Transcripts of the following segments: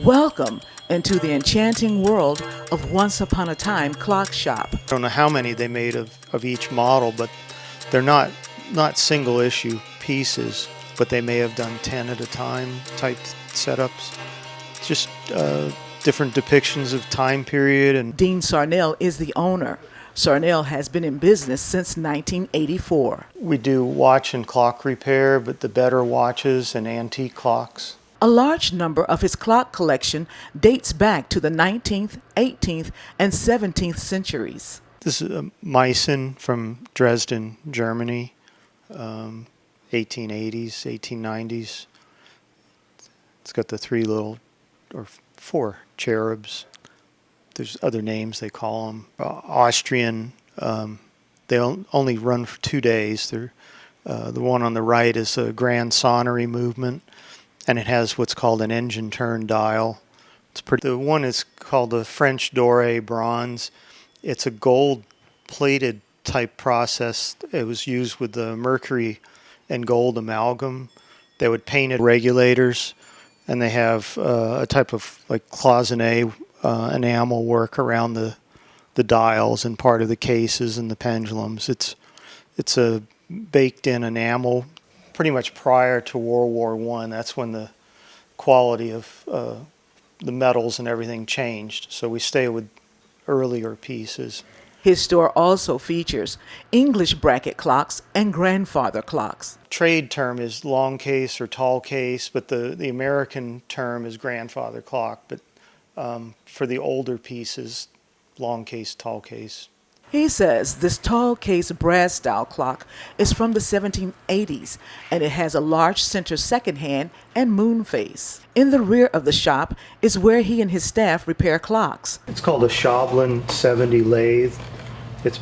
Welcome into the enchanting world of Once Upon a Time Clock Shop. I don't know how many they made of each model, but they're not single issue pieces, but they may have done 10 at a time type setups. Just different depictions of time period. And Dean Sarnell is the owner. Sarnell has been in business since 1984. we do watch and clock repair, but the better watches and antique clocks. A large number of his clock collection dates back to the 19th, 18th, and 17th centuries. This is a Meissen from Dresden, Germany, 1880s, 1890s. It's got the four cherubs. There's other names they call them. Austrian. They only run for 2 days. The one on the right is a grand sonnery movement, and it has what's called an engine turn dial. The one is called the French Doré bronze. It's a gold-plated type process. It was used with the mercury and gold amalgam. They would paint it regulators, and they have a type of like cloisonné enamel work around the dials and part of the cases and the pendulums. It's a baked-in enamel. Pretty much prior to World War I, that's when the quality of the metals and everything changed. So we stay with earlier pieces. His store also features English bracket clocks and grandfather clocks. Trade term is long case or tall case, but the American term is grandfather clock. But for the older pieces, long case, tall case. He says this tall case brass style clock is from the 1780s and it has a large center second hand and moon face. In the rear of the shop is where he and his staff repair clocks. It's called a Schaublen 70 lathe. It's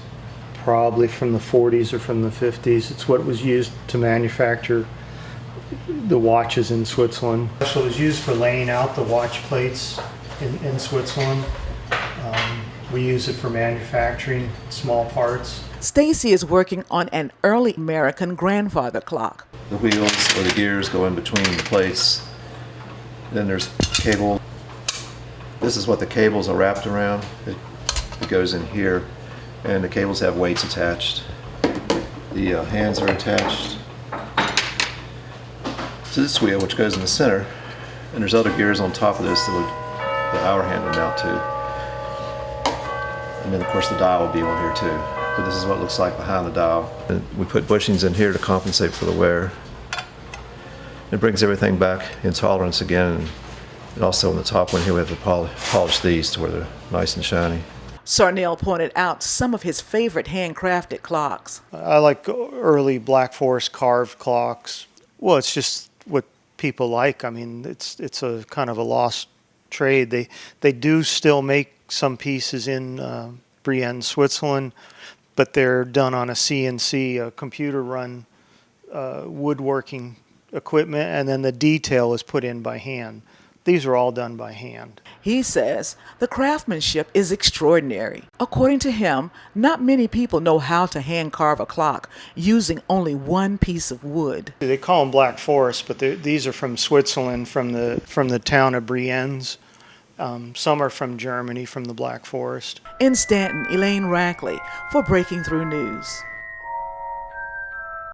probably from the 40s or from the 50s. It's what was used to manufacture the watches in Switzerland. So it was used for laying out the watch plates in Switzerland. We use it for manufacturing small parts. Stacy is working on an early American grandfather clock. The wheels or the gears go in between the plates. Then there's cable. This is what the cables are wrapped around. It goes in here, and the cables have weights attached. The hands are attached to this wheel, which goes in the center, and there's other gears on top of this that the hour hand would mount to. And then of course the dial will be on here too. But this is what it looks like behind the dial. And we put bushings in here to compensate for the wear. It brings everything back in tolerance again. And also on the top one here we have to polish these to where they're nice and shiny. Sarnell pointed out some of his favorite handcrafted clocks. I like early Black Forest carved clocks. Well, it's just what people like. I mean, it's a kind of a lost trade. They do still make some pieces in Brienne, Switzerland, but they're done on a CNC, a computer-run woodworking equipment, and then the detail is put in by hand. These are all done by hand. He says the craftsmanship is extraordinary. According to him, not many people know how to hand carve a clock using only one piece of wood. They call them Black Forest, but these are from Switzerland, from the town of Brienz. Some are from Germany, from the Black Forest. In Stanton, Elaine Rackley for Breaking Through News.